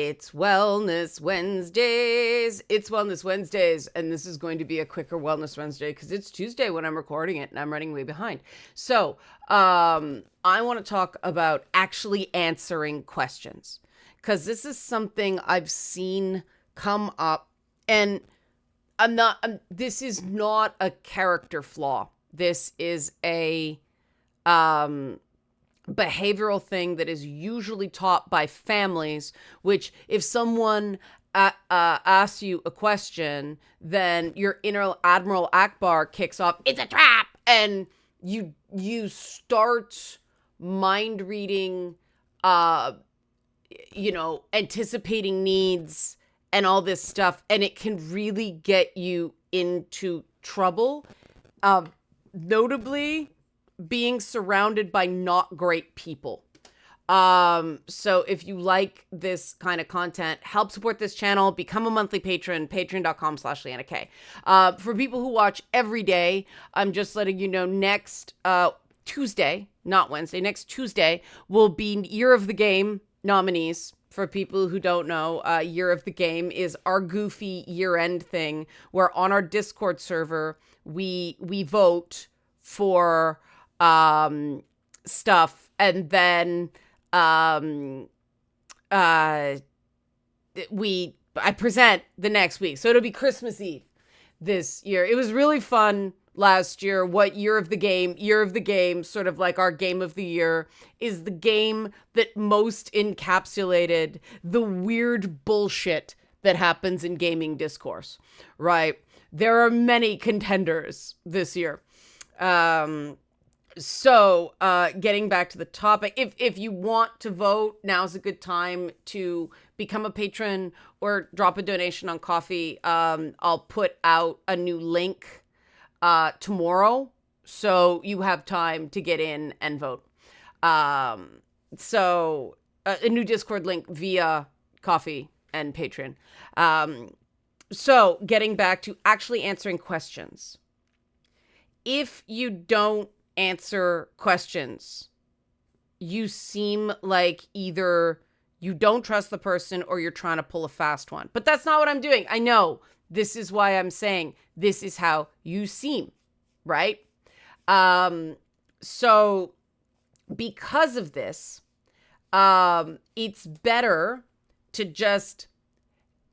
It's Wellness Wednesdays. It's Wellness Wednesdays. And this is going to be a quicker Wellness Wednesday because it's Tuesday when I'm recording it and I'm running way behind. So I want to talk about actually answering questions because this is something I've seen come up, and this is not a character flaw. This is a behavioral thing that is usually taught by families, which if someone asks you a question, then your inner Admiral Akbar kicks off, it's a trap, and you start mind reading, anticipating needs and all this stuff, and it can really get you into trouble. Notably, being surrounded by not great people. So if you like this kind of content, help support this channel, become a monthly patron, patreon.com/LeannaK. For people who watch every day, I'm just letting you know next Tuesday, not Wednesday, next Tuesday will be Year of the Game nominees. For people who don't know, Year of the Game is our goofy year-end thing where on our Discord server, we vote for stuff, and then I present the next week. So it'll be Christmas Eve this year. It was really fun last year. What Year of the Game, sort of like our game of the year, is the game that most encapsulated the weird bullshit that happens in gaming discourse, right? There are many contenders this year. So getting back to the topic, if you want to vote, now's a good time to become a patron or drop a donation on Coffee. I'll put out a new link tomorrow, so you have time to get in and vote. So a new Discord link via Coffee and Patreon. So getting back to actually answering questions. If you don't answer questions, you seem like either you don't trust the person or you're trying to pull a fast one. But that's not what I'm doing. I know. This is why I'm saying this is how you seem, right? So because of this, it's better to just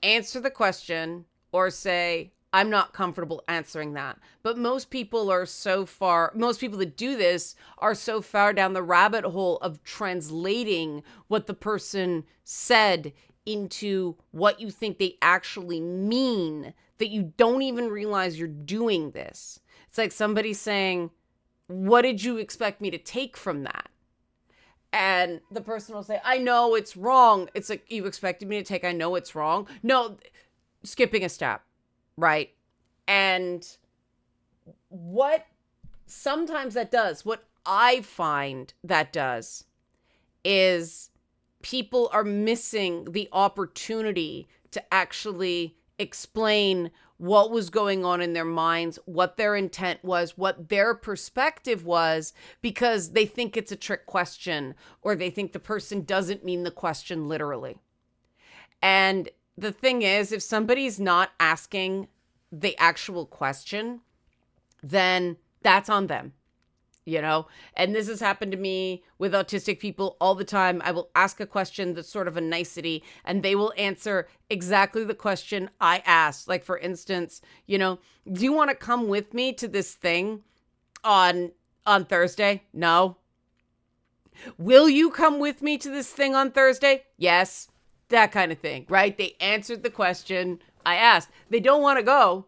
answer the question or say, I'm not comfortable answering that. But most people that do this are so far down the rabbit hole of translating what the person said into what you think they actually mean that you don't even realize you're doing this. It's like somebody saying, what did you expect me to take from that? And the person will say, I know it's wrong. It's like, you expected me to take, I know it's wrong. No, skipping a step. Right. And what sometimes that does, what I find that does, is people are missing the opportunity to actually explain what was going on in their minds, what their intent was, what their perspective was, because they think it's a trick question or they think the person doesn't mean the question literally. And the thing is, if somebody's not asking the actual question, then that's on them, And this has happened to me with autistic people all the time. I will ask a question that's sort of a nicety, and they will answer exactly the question I asked. Like, for instance, do you want to come with me to this thing on Thursday? No. Will you come with me to this thing on Thursday? Yes. That kind of thing, right? They answered the question I asked. They don't want to go.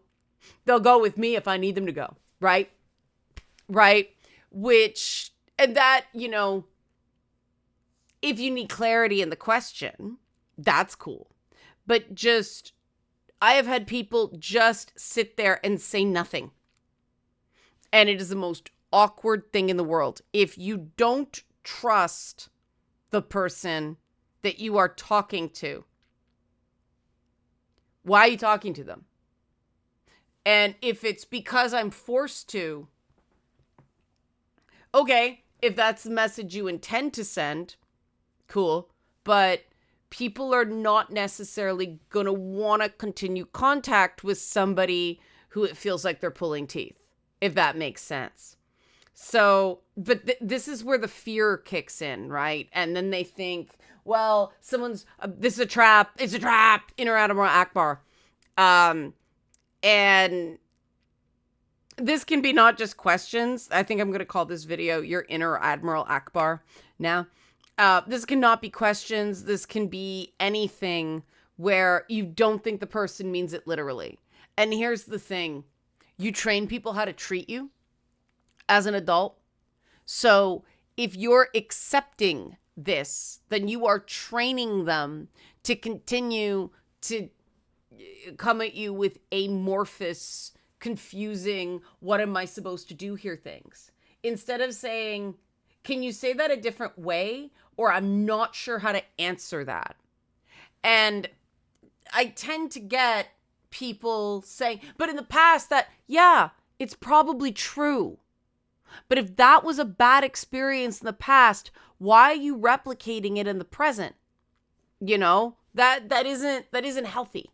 They'll go with me if I need them to go, right? Right? And that, if you need clarity in the question, that's cool. But I have had people just sit there and say nothing. And it is the most awkward thing in the world. If you don't trust the person that you are talking to, why are you talking to them? And if it's because I'm forced to, okay, if that's the message you intend to send, cool. But people are not necessarily going to want to continue contact with somebody who it feels like they're pulling teeth, if that makes sense. So, but this is where the fear kicks in, right? And then they think, well, this is a trap. It's a trap. Inner Admiral Akbar. And this can be not just questions. I think I'm going to call this video Your Inner Admiral Akbar now. This cannot be questions. This can be anything where you don't think the person means it literally. And here's the thing. You train people how to treat you as an adult. So if you're accepting this, then you are training them to continue to come at you with amorphous, confusing, what am I supposed to do here things. Instead of saying, can you say that a different way? Or I'm not sure how to answer that. And I tend to get people saying, but in the past that, yeah, it's probably true. But if that was a bad experience in the past, why are you replicating it in the present? You know, that isn't healthy.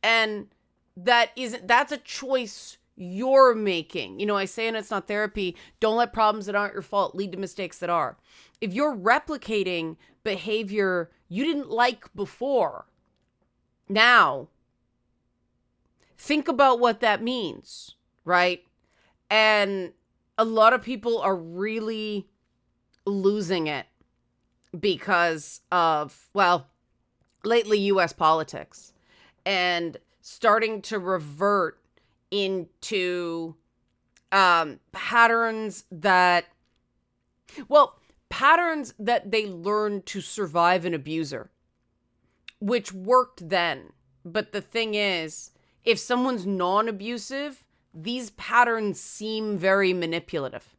And that's a choice you're making. You know, I say, and it's not therapy, don't let problems that aren't your fault lead to mistakes that are. If you're replicating behavior you didn't like before, now think about what that means, right? And a lot of people are really losing it because of, well, lately US politics and starting to revert into patterns that they learned to survive an abuser, which worked then. But the thing is, if someone's non-abusive, these patterns seem very manipulative.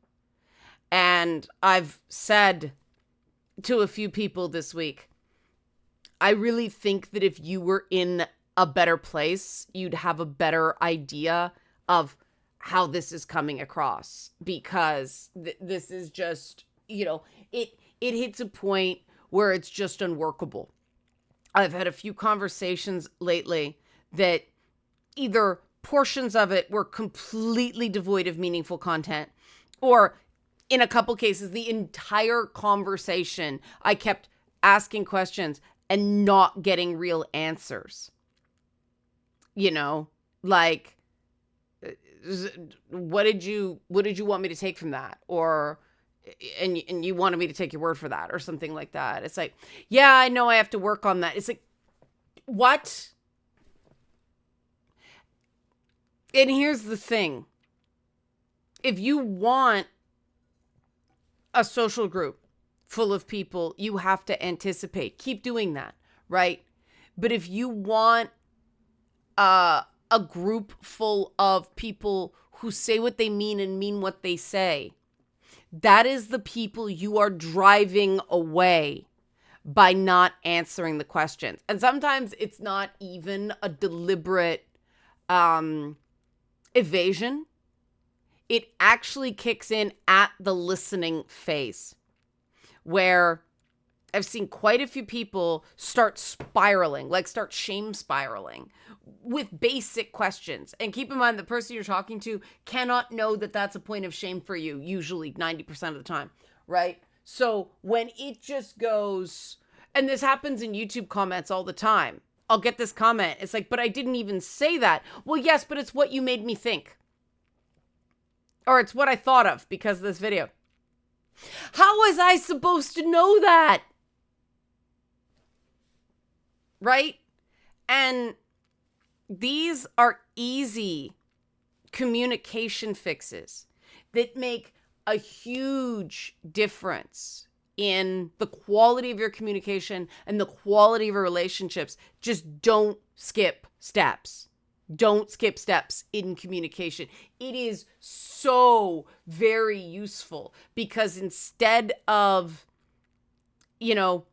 And I've said to a few people this week, I really think that if you were in a better place, you'd have a better idea of how this is coming across, because this is just, you know, it hits a point where it's just unworkable. I've had a few conversations lately that either portions of it were completely devoid of meaningful content, or in a couple cases, the entire conversation, I kept asking questions and not getting real answers. You know, like, what did you want me to take from that? Or, and you wanted me to take your word for that, or something like that. It's like, yeah, I know I have to work on that. It's like, what? And here's the thing. If you want a social group full of people, you have to anticipate. Keep doing that, right? But if you want a group full of people who say what they mean and mean what they say, that is the people you are driving away by not answering the questions. And sometimes it's not even a deliberate evasion. It actually kicks in at the listening phase, where I've seen quite a few people start shame spiraling with basic questions. And keep in mind, the person you're talking to cannot know that that's a point of shame for you, usually 90% of the time, right? So when it just goes, and this happens in YouTube comments all the time, I'll get this comment. It's like, but I didn't even say that. Well, yes, but it's what you made me think. Or it's what I thought of because of this video. How was I supposed to know that? Right? And these are easy communication fixes that make a huge difference in the quality of your communication and the quality of your relationships. Just don't skip steps. Don't skip steps in communication. It is so very useful, because instead of, you know,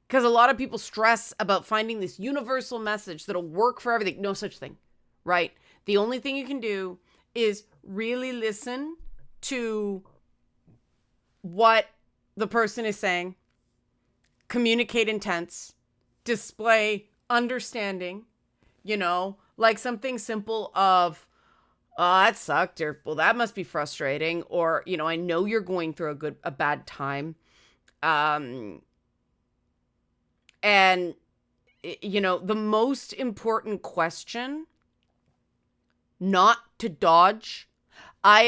because a lot of people stress about finding this universal message that'll work for everything. No such thing, right? The only thing you can do is really listen to what the person is saying, communicate intents, display understanding, like something simple of, oh, that sucked, or, well, that must be frustrating, or, I know you're going through a bad time. And, the most important question, not to dodge. I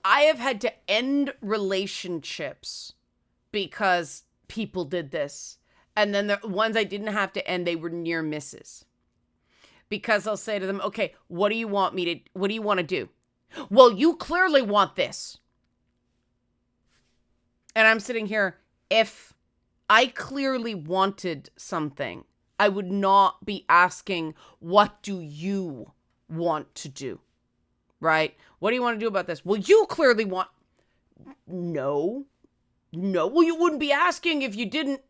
have had to end relationships because people did this. And then the ones I didn't have to end, they were near misses. Because I'll say to them, okay, what do you want to do? Well, you clearly want this. And I'm sitting here, if I clearly wanted something, I would not be asking, what do you want to do? Right? What do you want to do about this? Well, you clearly want... No. Well, you wouldn't be asking if you didn't.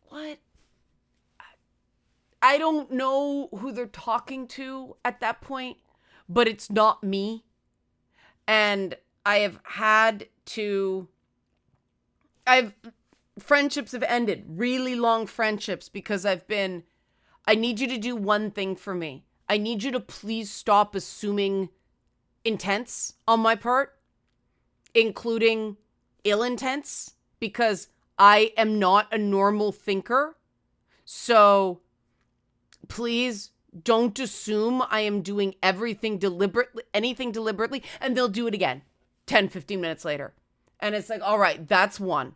What? I don't know who they're talking to at that point, but it's not me. And friendships have ended, really long friendships, because I need you to do one thing for me. I need you to please stop assuming intents on my part, including ill intents, because I am not a normal thinker. So please don't assume I am doing anything deliberately, and they'll do it again 10, 15 minutes later. And it's like, all right, that's one.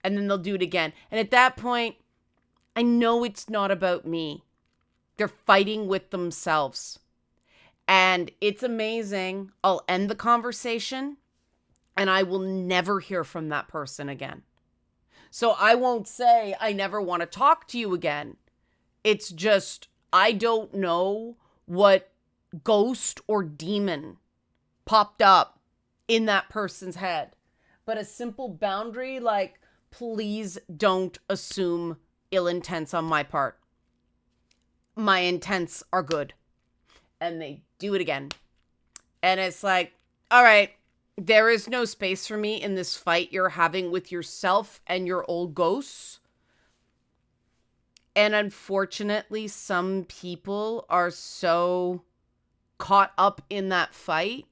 And then they'll do it again. And at that point, I know it's not about me. They're fighting with themselves. And it's amazing. I'll end the conversation and I will never hear from that person again. So I won't say I never want to talk to you again. It's just, I don't know what ghost or demon popped up in that person's head. But a simple boundary, like, please don't assume ill intents on my part. My intents are good. And they do it again. And it's like, all right, there is no space for me in this fight you're having with yourself and your old ghosts. And unfortunately, some people are so caught up in that fight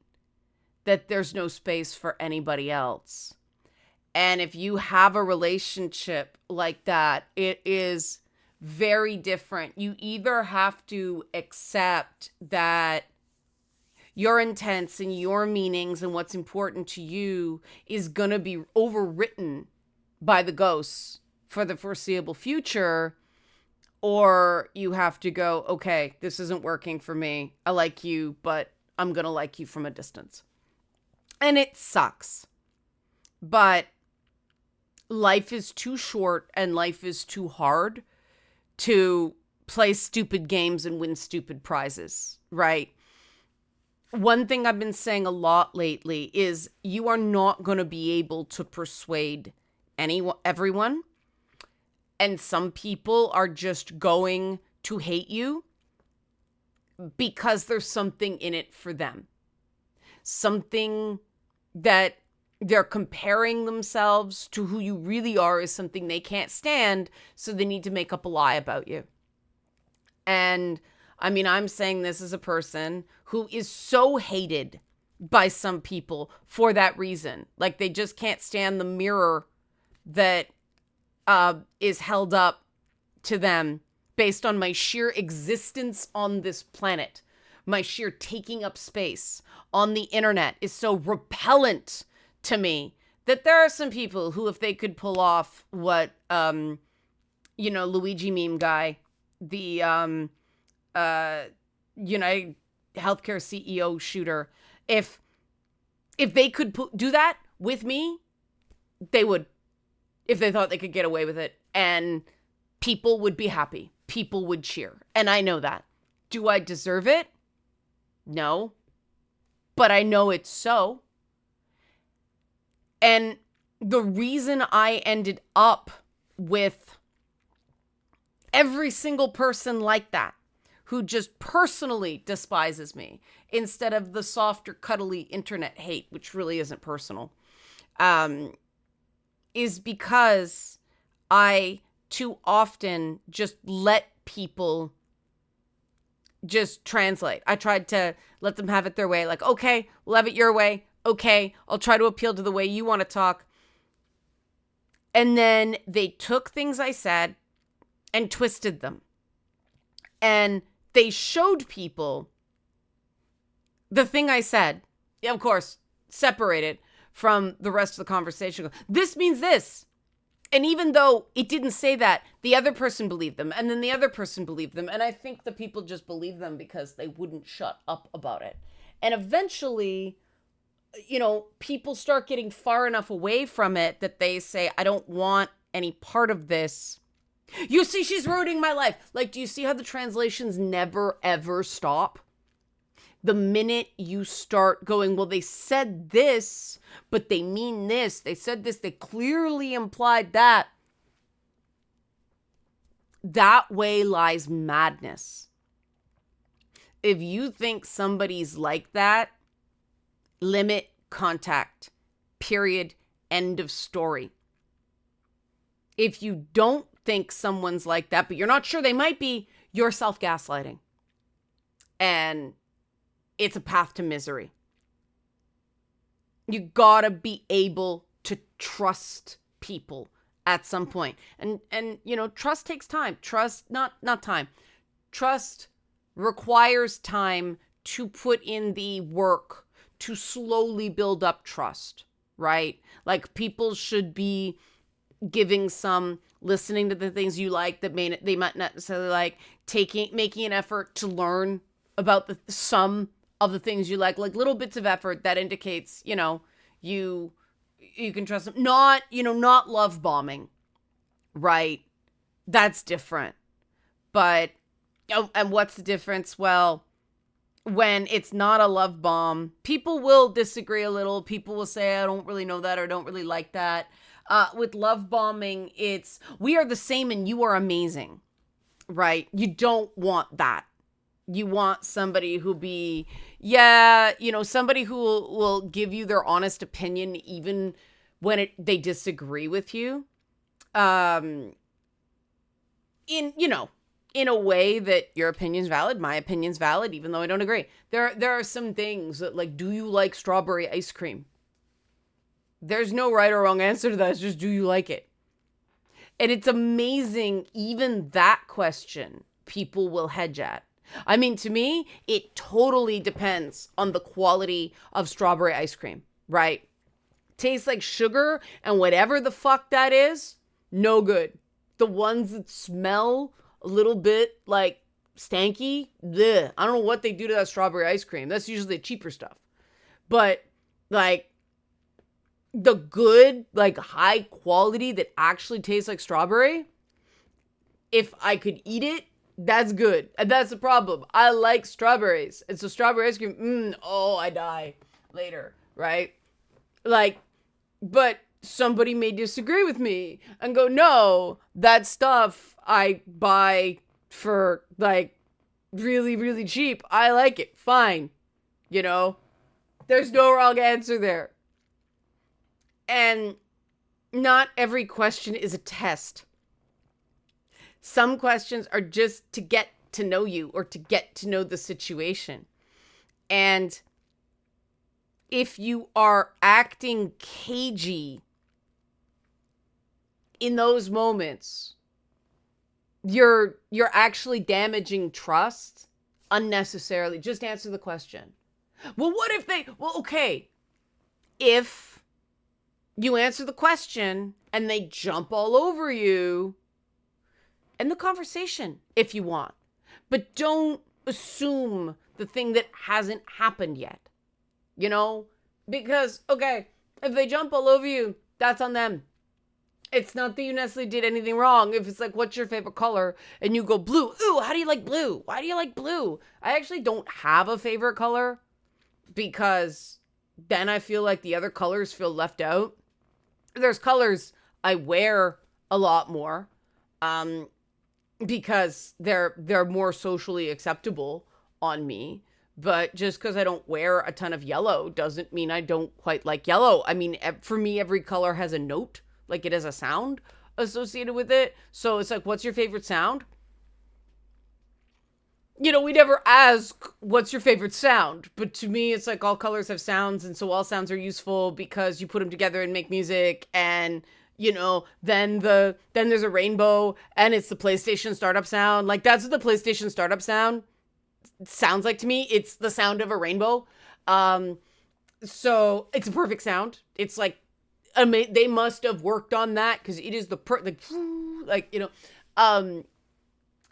that there's no space for anybody else. And if you have a relationship like that, it is very different. You either have to accept that your intents and your meanings and what's important to you is going to be overwritten by the ghosts for the foreseeable future, or you have to go, okay, this isn't working for me. I like you, but I'm going to like you from a distance. And it sucks. But life is too short and life is too hard to play stupid games and win stupid prizes, right? One thing I've been saying a lot lately is you are not going to be able to persuade everyone. And some people are just going to hate you because there's something in it for them. Something that they're comparing themselves to who you really are is something they can't stand, so they need to make up a lie about you. And I mean, I'm saying this as a person who is so hated by some people for that reason. Like, they just can't stand the mirror that is held up to them based on my sheer existence on this planet. My sheer taking up space on the internet is so repellent to me that there are some people who, if they could pull off what, Luigi meme guy, the United Healthcare CEO shooter, if they could do that with me, they would, if they thought they could get away with it, and people would be happy. People would cheer. And I know that. Do I deserve it? No. But I know it's so. And the reason I ended up with every single person like that, who just personally despises me, instead of the softer, cuddly internet hate, which really isn't personal, is because I too often just let people just translate. I tried to let them have it their way. Like, okay, we'll have it your way. Okay, I'll try to appeal to the way you want to talk. And then they took things I said and twisted them. And they showed people the thing I said, of course, separated from the rest of the conversation. This means this. And even though it didn't say that, the other person believed them. And then the other person believed them. And I think the people just believed them because they wouldn't shut up about it. And eventually, you know, people start getting far enough away from it that they say, I don't want any part of this. You see, she's ruining my life. Like, do you see how the translations never, ever stop? The minute you start going, well, they said this, but they mean this. They said this. They clearly implied that. That way lies madness. If you think somebody's like that, limit contact. Period. End of story. If you don't think someone's like that, but you're not sure they might be, you're self-gaslighting. And it's a path to misery. You gotta be able to trust people at some point. And you know, trust takes time. Trust, not time. Trust requires time to put in the work to slowly build up trust, right? Like, people should be giving some, listening to the things you like that they might not necessarily like, making an effort to learn about some of the things you like little bits of effort that indicates, you know, you can trust them. Not love bombing, right? That's different. But, and what's the difference? Well, when it's not a love bomb, people will disagree a little. People will say, I don't really know that, or don't really like that. With love bombing, it's, we are the same and you are amazing, right? You don't want that. You want somebody who somebody who will give you their honest opinion even when they disagree with you. In a way that your opinion's valid, my opinion's valid, even though I don't agree. There are some things that, like, do you like strawberry ice cream? There's no right or wrong answer to that. It's just, do you like it? And it's amazing, even that question, people will hedge at. I mean, to me, it totally depends on the quality of strawberry ice cream, right? Tastes like sugar and whatever the fuck that is, no good. The ones that smell a little bit like stanky, bleh. I don't know what they do to that strawberry ice cream. That's usually the cheaper stuff. But, like, the good, like, high quality that actually tastes like strawberry, if I could eat it, that's good. And that's the problem. I like strawberries. And so strawberry ice cream, I die later, right? Like, but somebody may disagree with me and go, no, that stuff I buy for, like, really, really cheap. I like it. Fine. You know? There's no wrong answer there. And not every question is a test. Some questions are just to get to know you or to get to know the situation. And if you are acting cagey in those moments, you're actually damaging trust unnecessarily. Just answer the question. Well, what if okay. If you answer the question and they jump all over you, end the conversation if you want. But don't assume the thing that hasn't happened yet. You know? Because, okay, if they jump all over you, that's on them. It's not that you necessarily did anything wrong. If it's like, what's your favorite color? And you go blue. Ooh, how do you like blue? Why do you like blue? I actually don't have a favorite color because then I feel like the other colors feel left out. There's colors I wear a lot more because they're more socially acceptable on me. But just because I don't wear a ton of yellow doesn't mean I don't quite like yellow. I mean, for me, every color has a note. Like it has a sound associated with it. So it's like, what's your favorite sound? We never ask what's your favorite sound, but to me it's like all colors have sounds, and so all sounds are useful because you put them together and make music. And then there's a rainbow and it's the PlayStation startup sound. Like that's what the PlayStation startup sound sounds like to me. It's the sound of a rainbow. So it's a perfect sound. It's like they must have worked on that because it is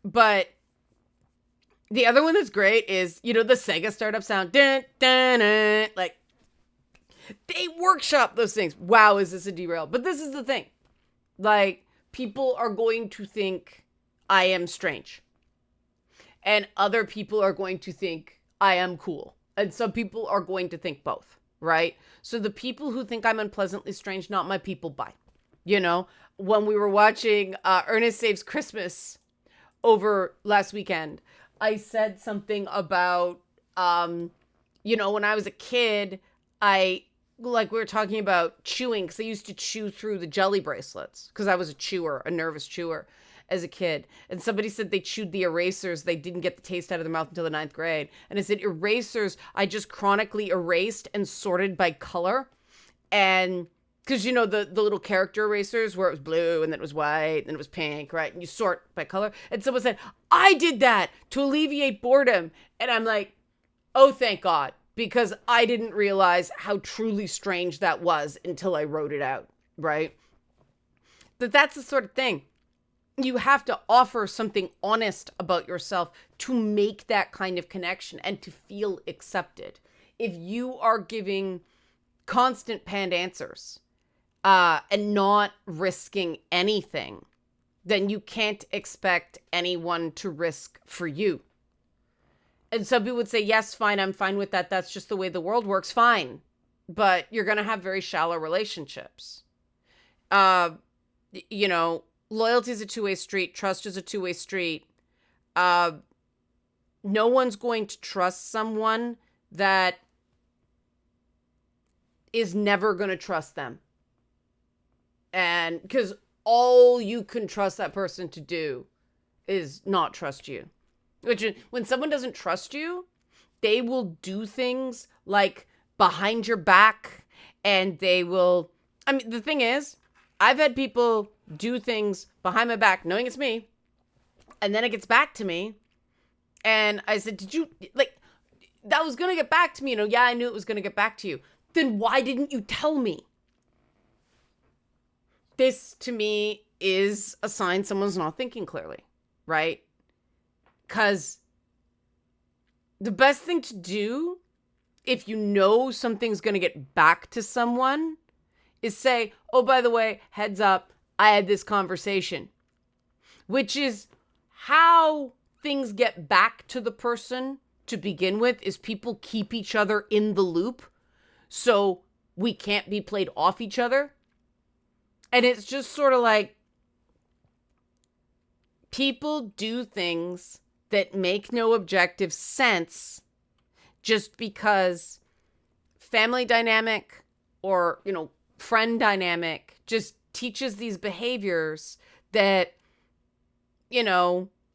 but the other one that's great is, the Sega startup sound. Dun, dun, dun. Like, they workshop those things. Wow, is this a derail? But this is the thing. Like, people are going to think I am strange. And other people are going to think I am cool. And some people are going to think both, right? So the people who think I'm unpleasantly strange, not my people, bye. When we were watching Ernest Saves Christmas over last weekend, I said something about, when I was a kid, we were talking about chewing, because I used to chew through the jelly bracelets, because I was a nervous chewer as a kid. And somebody said they chewed the erasers. They didn't get the taste out of their mouth until the 9th grade. And I said, erasers, I just chronically erased and sorted by color. And because, the little character erasers where it was blue and then it was white and then it was pink, right? And you sort by color. And someone said, I did that to alleviate boredom. And I'm like, oh, thank God. Because I didn't realize how truly strange that was until I wrote it out, right? But that's the sort of thing. You have to offer something honest about yourself to make that kind of connection and to feel accepted. If you are giving constant panned answers, and not risking anything, then you can't expect anyone to risk for you. And some people would say, yes, fine, I'm fine with that. That's just the way the world works. Fine. But you're going to have very shallow relationships. Loyalty is a two-way street. Trust is a two-way street. No one's going to trust someone that is never going to trust them. And because all you can trust that person to do is not trust you. Which, when someone doesn't trust you, they will do things like behind your back, and they will, the thing is, I've had people do things behind my back knowing it's me, and then it gets back to me, and I said, did you, that was going to get back to me, yeah, I knew it was going to get back to you. Then why didn't you tell me? This, to me, is a sign someone's not thinking clearly, right? Because the best thing to do, if you know something's going to get back to someone, is say, oh, by the way, heads up, I had this conversation. Which is how things get back to the person to begin with, is people keep each other in the loop so we can't be played off each other. And it's just sort of like people do things that make no objective sense just because family dynamic or, friend dynamic just teaches these behaviors that,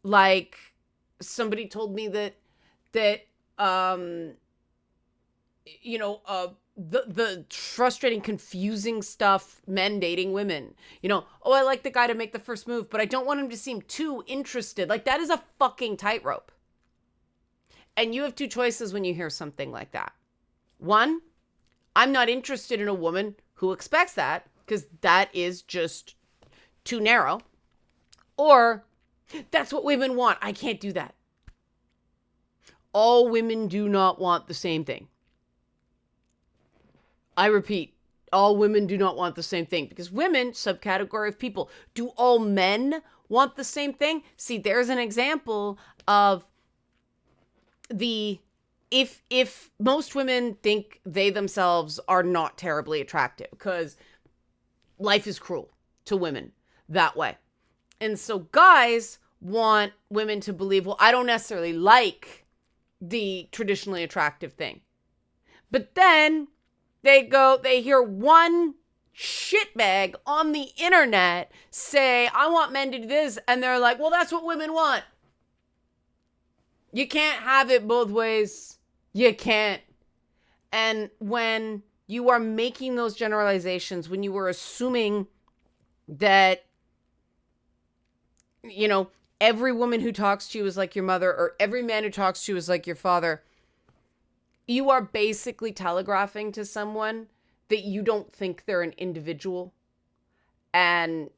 like somebody told me that the frustrating, confusing stuff men dating women. Oh, I like the guy to make the first move, but I don't want him to seem too interested. Like, that is a fucking tightrope. And you have two choices when you hear something like that. One, I'm not interested in a woman who expects that, because that is just too narrow. Or, that's what women want. I can't do that. All women do not want the same thing. I repeat, all women do not want the same thing, because women, subcategory of people. Do all men want the same thing? See, there's an example of if most women think they themselves are not terribly attractive, because life is cruel to women that way. And so guys want women to believe, well, I don't necessarily like the traditionally attractive thing. But then they hear one shitbag on the internet say, I want men to do this, and they're like, well, that's what women want. You can't have it both ways. You can't. And when you are making those generalizations, when you are assuming that, you know, every woman who talks to you is like your mother, or every man who talks to you is like your father, you are basically telegraphing to someone that you don't think they're an individual. And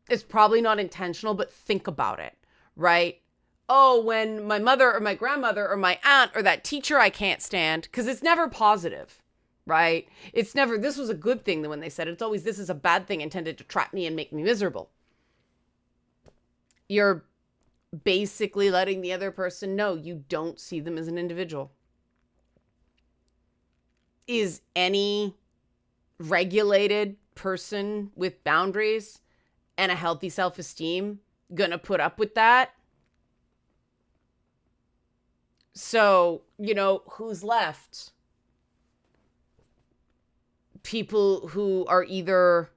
it's probably not intentional, but think about it, right? Oh, when my mother or my grandmother or my aunt or that teacher I can't stand, because it's never positive, right? It's never, this was a good thing when they said it. It's always, this is a bad thing intended to trap me and make me miserable. You're basically letting the other person know you don't see them as an individual. Is any regulated person with boundaries and a healthy self-esteem gonna put up with that? So, you know, who's left? People who are either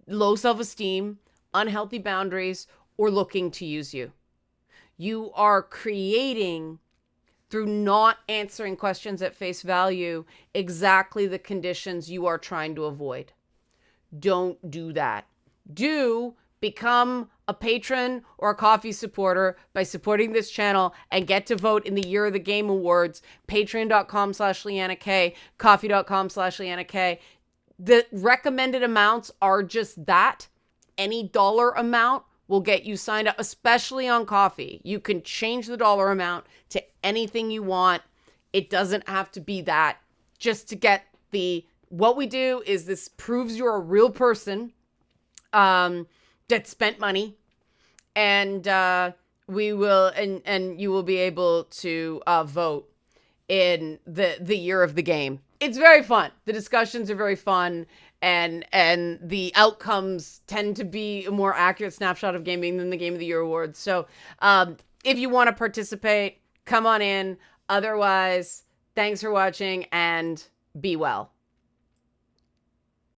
low self-esteem, unhealthy boundaries, or looking to use you. You are creating, through not answering questions at face value, exactly the conditions you are trying to avoid. Don't do that. Do become a patron or a coffee supporter by supporting this channel and get to vote in the Year of the Game Awards. Patreon.com/Leanna K, coffee.com/Leanna K. The recommended amounts are just that. Any dollar amount will get you signed up, especially on coffee. You can change the dollar amount to anything you want. It doesn't have to be that. Just to get what we do is this proves you're a real person that spent money, and we will, and you will be able to vote in the Year of the Game. It's very fun. The discussions are very fun, and the outcomes tend to be a more accurate snapshot of gaming than the Game of the Year awards. So if you want to participate, come on in. Otherwise, thanks for watching and be well.